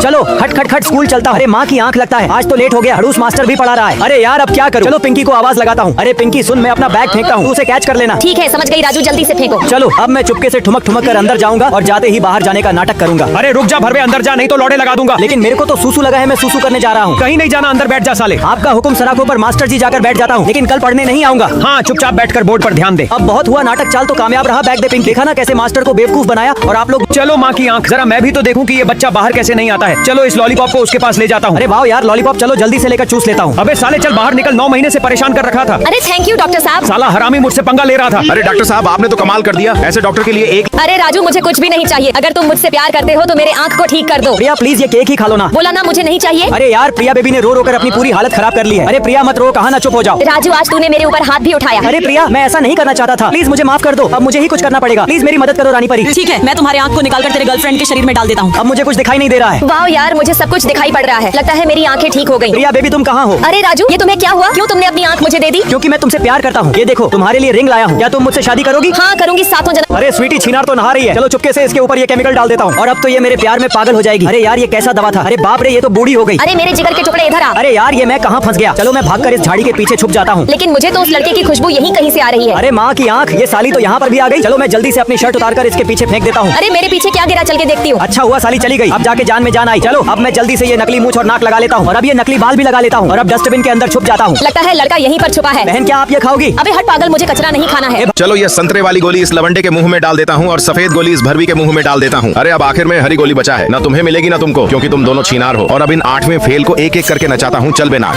चलो खट खट खट स्कूल चलता हूँ। अरे माँ की आंख लगता है, आज तो लेट हो गया। हड़ूस मास्टर भी पढ़ा रहा है। अरे यार अब क्या करूँ? चलो पिंकी को आवाज लगाता हूँ। अरे पिंकी सुन, मैं अपना बैग फेंकता हूँ, उसे कैच कर लेना। ठीक है समझ गई राजू, जल्दी से फेंको। चलो अब मैं चुपके से ठुमक ठुमक कर अंदर जाऊंगा और जाते ही बाहर जाने का नाटक करूंगा। अरे रुक जा भरवे, अंदर जा नहीं तो लौड़े लगा दूंगा। लेकिन मेरे को तो सूसू लगा है, मैं सूसू करने जा रहा हूँ। कहीं नहीं जाना, अंदर बैठ जा साले। आपका हुक्म सराखों पर मास्टर जी, जाकर बैठ जाता हूँ, लेकिन कल पढ़ने नहीं आऊंगा। हाँ चुपचाप बैठकर बोर्ड पर ध्यान दे। अब बहुत हुआ नाटक, चाल तो कामयाब रहा। बैग दे पिंक, देखा ना कैसे मास्टर को बेवकूफ बनाया। और आप लोग चलो माँ की आंख, जरा मैं भी तो देखूं कि ये बच्चा बाहर कैसे नहीं आता है। चलो इस लॉलीपॉप को उसके पास ले जाता हूँ। अरे वाह यार लॉलीपॉप, चलो जल्दी से लेकर चूस लेता हूँ। अबे साले चल बाहर निकल, 9 महीने से परेशान कर रखा था। अरे थैंक यू डॉक्टर साहब। साला हरामी मुझसे पंगा ले रहा था। अरे डॉक्टर साहब आपने तो कमाल कर दिया, ऐसे डॉक्टर के लिए एक। अरे राजू मुझे कुछ भी नहीं चाहिए, अगर तुम मुझसे प्यार करते हो तो मेरे आंख को ठीक कर दो। प्रिया प्लीज ये केक ही खा लो ना। बोला ना मुझे नहीं चाहिए। अरे यार प्रिया बेबी ने रो रो कर अपनी पूरी हालत खराब कर ली है। अरे प्रिया मत रो, कहा ना चुप हो जाओ। राजू आज तूने मेरे ऊपर हाथ भी उठाया। अरे प्रिया मैं ऐसा नहीं करना चाहता था, प्लीज मुझे माफ कर दो। अब मुझे ही कुछ करना पड़ेगा, प्लीज मेरी मदद करो रानी परी। ठीक है, मैं तुम्हारे आंख को निकालकर तेरे गर्लफ्रेंड के शरीर में डाल देता हूँ। अब मुझे कुछ दिखाई नहीं दे रहा है। वाह यार मुझे सब कुछ दिखाई पड़ रहा है, लगता है मेरी आंखें ठीक हो गई। प्रिया बेबी तुम कहाँ हो? अरे राजू ये तुम्हें क्या हुआ, क्यों तुमने अपनी आंख मुझे दे दी? क्योंकि मैं तुमसे प्यार करता हूँ। ये देखो तुम्हारे लिए रिंग लाया हूँ, क्या तुम मुझसे शादी करोगी? हाँ करूंगी, सातों जन्म। अरे स्वीटी छिनार तो नहा रही है, चलो चुपके से इसके ऊपर ये केमिकल डाल देता हूँ और अब तो ये मेरे प्यार में पागल हो जाएगी। अरे यार ये कैसा दवा था? अरे बाप रे ये तो बूढ़ी हो गई। अरे मेरे जिगर के टुकड़े इधर आ। अरे यार ये मैं कहाँ फंस गया? चलो मैं भागकर इस झाड़ी के पीछे छुप जाता हूँ। लेकिन मुझे तो उस लड़के की खुशबू यहीं कहीं से आ रही है। अरे माँ की आंख, ये साली तो यहाँ पर भी आ गई। चलो मैं जल्दी से अपनी शर्ट उतारकर इसके पीछे फेंक देता हूँ। अरे मेरे पीछे क्या गिरा, चल के देखती हूँ। अच्छा हुआ साली चली गई, अब जाके जान में जान आई। चलो अब मैं जल्दी से ये नकली मूंछ और नाक लगा लेता हूँ और अब ये नकली बाल भी लगा लेता हूँ और अब डस्टबिन के अंदर छुप जाता हूँ। लगता है लड़का यहीं पर छुपा है। बहन क्या आप ये खाओगी? अबे हट पागल, मुझे कचरा नहीं खाना है। चलो ये संतरे वाली गोली इस लवंडे के मुंह में डाल देता हूँ और सफेद गोली इस भरवी के मुंह में डाल देता हूँ। अरे अब आखिर में हरी गोली बचा है, ना तुम्हें मिलेगी ना तुमको, क्योंकि तुम दोनों छीनार हो। और अब इन 8वें फेल को एक एक करके नचाता हूँ। चल बेना।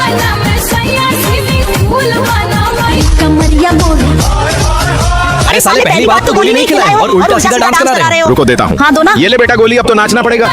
अरे साले पहली बात तो गोली नहीं खिलाए और उल्टा सीधा डांस करा रहे हो। रुको देता हूँ। हाँ दो ना। ये ले बेटा गोली, अब तो नाचना पड़ेगा।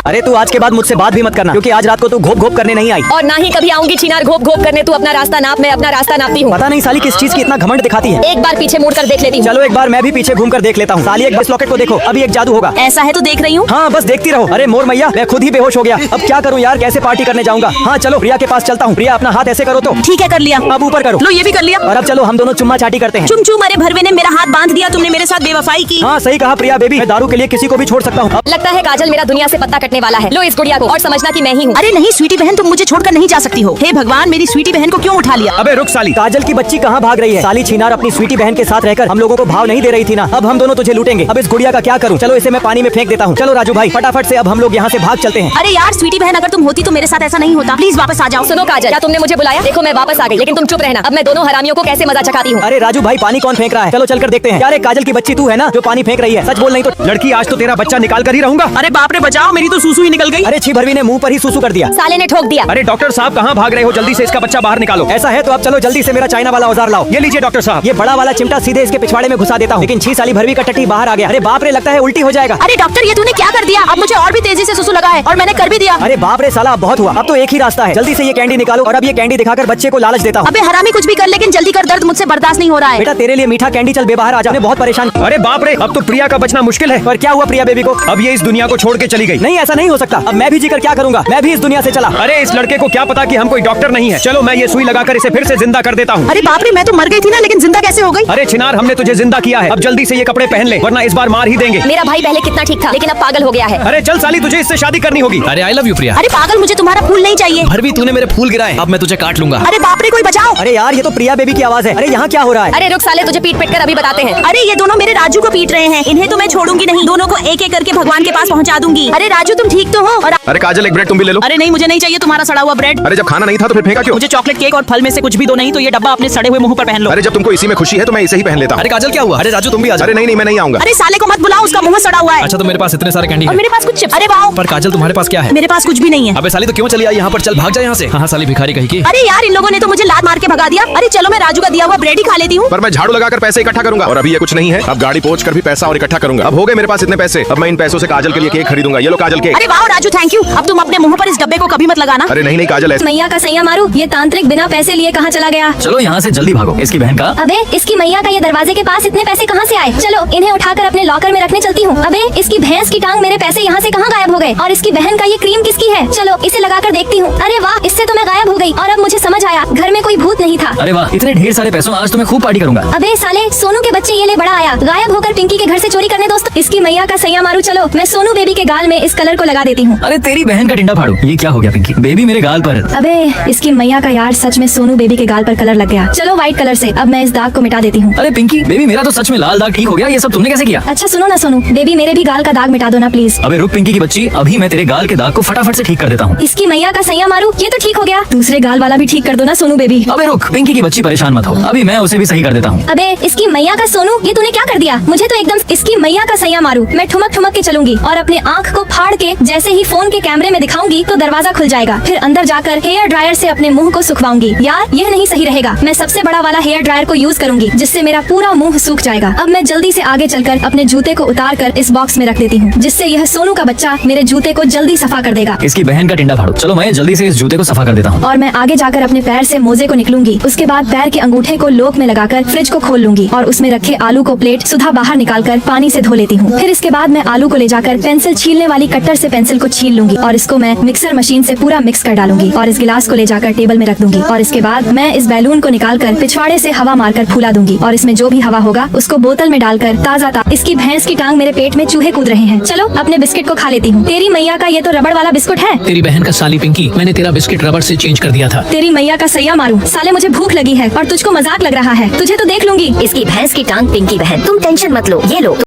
अरे तू आज के बाद मुझसे बात भी मत करना, क्योंकि आज रात को तू घोप घोप करने नहीं आई। और ना ही कभी आऊंगी छिनार घोप घोप करने। तू अपना रास्ता नाप, मैं अपना रास्ता नापती हूँ। पता नहीं साली किस चीज की इतना घमंड दिखाती है। एक बार पीछे मुड़ कर देख लेती हूँ। चलो एक बार मैं भी पीछे घूम कर देख लेता हूँ। साली एक बस लॉकेट को देखो, अभी एक जादू होगा। ऐसा है तो देख रही हूँ। हाँ बस देखती रहो। अरे मोर मैया मैं खुद ही बेहोश हो गया, अब क्या करूँ यार, कैसे पार्टी करने जाऊंगा? हाँ चलो प्रिया के पास चलता हूँ। प्रिया अपना हाथ ऐसे करो तो। ठीक है कर लिया। अब ऊपर करो। लो ये भी कर लिया। और अब चलो हम दोनों चुम्मा चाटी करते हैं। चुम चुम, अरे भरवे ने मेरा हाथ बांध दिया, तुमने मेरे साथ बेवफाई की। हाँ सही कहा प्रिया बेबी, मैं दारू के लिए किसी को भी छोड़ सकता हूँ। लगता है काजल मेरा दुनिया से पत्ता कटने वाला है। लो इस गुड़िया को और समझना कि मैं ही हूँ। अरे नहीं स्वीटी बहन, तुम मुझे छोड़कर नहीं जा सकती हो। हे भगवान, मेरी स्वीटी बहन को क्यों उठा लिया? अबे रुक साली। काजल की बच्ची कहाँ भाग रही है? साली छिनार अपनी स्वीटी बहन के साथ रहकर हम लोगों को भाव नहीं दे रही थी ना। अब हम दोनों तुझे लूटेंगे। अब इस गुड़िया का क्या करूँ? चलो इसे मैं पानी में फेंक देता हूँ। चलो राजू भाई फटाफट से अब हम लोग यहाँ से भाग चलते हैं। अरे यार स्वीटी बहन, अगर तुम होती तो मेरे साथ ऐसा नहीं होता। प्लीज वापस आ जाओ। सुनो काजल, क्या तुमने मुझे बुलाया? देखो मैं वापस आ गई, लेकिन तुम चुप रहना। अब मैं दोनों हरामियों को कैसे मजा चखाती हूँ। अरे राजू भाई पानी कौन फेंक रहा है? चलो चलकर देखते हैं। यार एक काजल की बच्ची तू है ना जो पानी फेंक रही है? सच बोल नहीं तो। लड़की आज तो तेरा बच्चा निकाल कर ही रहूंगा। अरे बाप रे बचाओ, मेरी तो सूसू ही निकल गई। अरे छी भरवी ने मुंह पर ही सूसू कर दिया। साले ने ठोक दिया। अरे डॉक्टर साहब कहाँ भाग रहे हो? जल्दी से इसका बच्चा बाहर निकालो। ऐसा है तो अब चलो जल्दी से मेरा चाइना वाला औजार लाओ। ये लीजिए डॉक्टर साहब। ये बड़ा वाला चिमटा सीधे इसके पिछवाड़े में घुसा देता हूँ, लेकिन 6 साली भरवी का टट्टी बाहर आ गया। अरे बाप रे लगता है उल्टी हो जाएगा। अरे डॉक्टर ये तूने क्या कर दिया? अब मुझे और भी तेजी से सुसु लगा है और मैंने कर भी दिया। अरे बाप रे साला अब बहुत हुआ, अब तो एक ही रास्ता है। जल्दी से ये कैंडी निकालो और अब ये कैंडी दिखाकर बच्चे को लालच देता हूँ। अबे हरामी कुछ भी कर, लेकिन जल्दी कर, दर्द मुझसे बर्दाश्त नहीं हो रहा है। बेटा तेरे लिए मीठा कैंडी, चल बेबाहर आ जा, मैं बहुत परेशान। अरे बाप रे, अब तो प्रिया का बचना मुश्किल है। पर क्या हुआ प्रिया बेबी को? अब ये इस दुनिया को छोड़ के चली गई। नहीं ऐसा नहीं हो सकता, अब मैं भी जीकर क्या करूंगा? मैं भी इस दुनिया से चला। अरे इस लड़के को क्या पता कि हम कोई डॉक्टर नहीं है। चलो मैं ये सुई लगाकर इसे फिर से जिंदा कर देता हूँ। अरे बाप रे, मैं तो मर गई थी ना, लेकिन जिंदा कैसे हो गई? अरे छिनार, हमने तुझे जिंदा किया है। अब जल्दी से ये कपड़े पहन ले, वरना इस बार मार ही देंगे। मेरा भाई पहले कितना ठीक था, लेकिन अब पागल हो गया है। अरे चल साली, तुझे इससे शादी करनी होगी। अरे आई लव यू प्रिया। अरे पागल, मुझे तुम्हारा फूल नहीं चाहिए। भरवी तूने मेरे फूल गिराए, अब मैं तुझे काट लूंगा। अरे बाप रे, कोई बचाओ। अरे यार ये तो प्रिया बेबी की आवाज है। अरे यहाँ क्या हो रहा है? अरे रुक साले, तुझे पीट पीट कर अभी बताते हैं। अरे ये दोनों मेरे राजू को पीट रहे हैं, इन्हें तो मैं छोड़ूंगी नहीं। दोनों को एक एक करके भगवान के पास पहुंचा दूंगी। अरे राजू तुम ठीक तो हो? और अरे काजल एक ब्रेड तुम भी ले लो। अरे नहीं, मुझे नहीं चाहिए तुम्हारा सड़ा हुआ ब्रेड। अरे जब खाना नहीं था तो फिर फेंका क्यों? मुझे चॉकलेट केक और फल में से कुछ भी दो, नहीं तो ये डब्बा अपने सड़े हुए मुंह पर पहन लो। अरे जब तुमको इसी में खुशी है तो मैं इसे ही पहन लेता हूँ। अरे काजल क्या हुआ? अरे राजू तुम भी आ जाओ। अरे नहीं मैं नहीं आऊंगा। अरे साले को मत बुलाओ, उसका मुंह सड़ा हुआ है। अच्छा तो मेरे पास इतने सारे कैंडी और है। मेरे पास कुछ चिप्स। अरे वाओ। पर काजल तुम्हारे पास क्या है? मेरे पास कुछ भी नहीं है। अबे साली तो क्यों चली आई यहाँ पर? चल भाग जा यहाँ से। हाँ साली भिखारी कहीं की। अरे यार इन लोगों ने तो मुझे लात मार के भगा दिया। अरे चलो मैं राजू का दिया हुआ ब्रेड ही खा लेती हूँ। पर मैं झाड़ू लगाकर पैसे इकट्ठा करूंगा और अभी ये कुछ नहीं है। अब गाड़ी पोंछ कर भी पैसा और इकट्ठा करूंगा। अब हो गए मेरे पास इतने पैसे, अब मैं इन पैसों से काजल के लिए केक खरीदूंगा। ये लो काजल केक। अरे वाह राजू, थैंक यू। अब तुम अपने मुंह पर इस डब्बे को कभी मत लगाना। अरे नहीं काजल, ऐसे मैया का सैया मारू, ये तांत्रिक बिना पैसे लिए कहाँ चला गया? चलो यहाँ से जल्दी भागो। इसकी बहन का अबे इसकी मैया का ये दरवाजे के पास इतने पैसे कहाँ से आए? चलो इन्हें उठाकर अपने लॉकर में रखने चलती हूँ। अबे इसकी भैंस की टांग मेरे पैसे यहाँ से कहाँ गायब हो गए? और इसकी बहन का ये क्रीम किसकी है? चलो इसे लगाकर देखती हूँ। अरे वाह, इससे तो मैं गायब हो गई। और अब मुझे समझ आया, घर में कोई भूत नहीं था। अरे वाह, इतने ढेर सारे पैसों, आज तो मैं खूब पार्टी करूंगा। अबे साले, सोनू के बच्चे ये ले बड़ा आया, गायब होकर पिंकी के घर से चोरी करने। दोस्त इसकी मैया का सैया मारू, चलो मैं सोनू बेबी के गाल में इस कलर को लगा देती हूँ। अरे तेरी बहन का टिंडा फाड़ू, ये क्या हो गया पिंकी? बेबी मेरे गाल पर। अबे इसकी मैया का यार, सच में सोनू बेबी के गाल पर कलर लग गया। चलो व्हाइट कलर से अब मैं इस दाग को मिटा देती हूँ। अरे पिंकी बेबी, मेरा तो सच में लाल दाग ठीक हो गया। ये सब तुमने कैसे किया? अच्छा सुनो ना सोनू बेबी, मेरे भी गाल का दाग मिटा दो ना प्लीज। अबे रुक पिंकी की बच्ची, अभी मैं तेरे गाल के दाग को फटाफट से ठीक कर देता हूँ। इसकी मैया का सैया मारू, ये तो ठीक हो गया। दूसरे गाल वाला भी ठीक कर दो ना सोनू बेबी। अबे रुक पिंकी की बच्ची, परेशान मत हो, अभी मैं उसे भी सही कर देता हूँ। अबे इसकी मैया का सोनू, ये तूने क्या कर दिया? मुझे तो एकदम इसकी मैया का सैया मारू। मैं ठुमक ठुमक के चलूंगी और अपने आँख को फाड़ के जैसे ही फोन के कैमरे में दिखाऊंगी तो दरवाजा खुल जाएगा। फिर अंदर जाकर हेयर ड्रायर से अपने मुंह को सुखवाऊंगी। यार यह नहीं सही रहेगा, मैं सबसे बड़ा वाला हेयर ड्रायर को यूज करूंगी जिससे मेरा पूरा मुंह सूख जाएगा। अब मैं जल्दी से आगे चलकर अपने जूते को उतार कर इस बॉक्स में रख देती हूँ, जिससे यह सोनू का बच्चा मेरे जूते को जल्दी सफा कर देगा। इसकी बहन का टिंडा फाड़ू। चलो मैं जल्दी से इस जूते को सफा कर देता हूँ। और मैं आगे जाकर अपने पैर से मोजे को निकलूंगी। उसके बाद पैर के अंगूठे को लोक में लगाकर फ्रिज को खोल लूंगी और उसमें रखे आलू को प्लेट सुधा बाहर निकालकर पानी से धो लेती हूँ। फिर इसके बाद मैं आलू को ले जाकर पेंसिल छीलने वाली कट्टर से पेंसिल को छील लूंगी और इसको मैं मिक्सर मशीन से पूरा मिक्स कर डालूंगी और इस गिलास को ले जाकर टेबल में रख दूंगी। और इसके बाद मैं इस बैलून को निकालकर पिछवाड़े से हवा मारकर फूला दूंगी और इसमें जो भी हवा होगा उसको बोतल में डालकर ताजा इसकी भैंस की टांग मेरे पेट में चूहे कूद रहे हैं। चलो अपने बिस्किट को खा लेती हूँ। तेरी मैया का ये तो रबड़ वाला बिस्कुट है। तेरी बहन का साली पिंकी, मैंने तेरा बिस्किट रबड़ से चेंज कर दिया था। तेरी मैया का सैया मारू, साले मुझे भूख लगी है और तुझको मजाक लग रहा है। तुझे तो देख लूंगी। इसकी भैंस की टांग पिंकी बहन, तुम टेंशन मत लो, ये लो।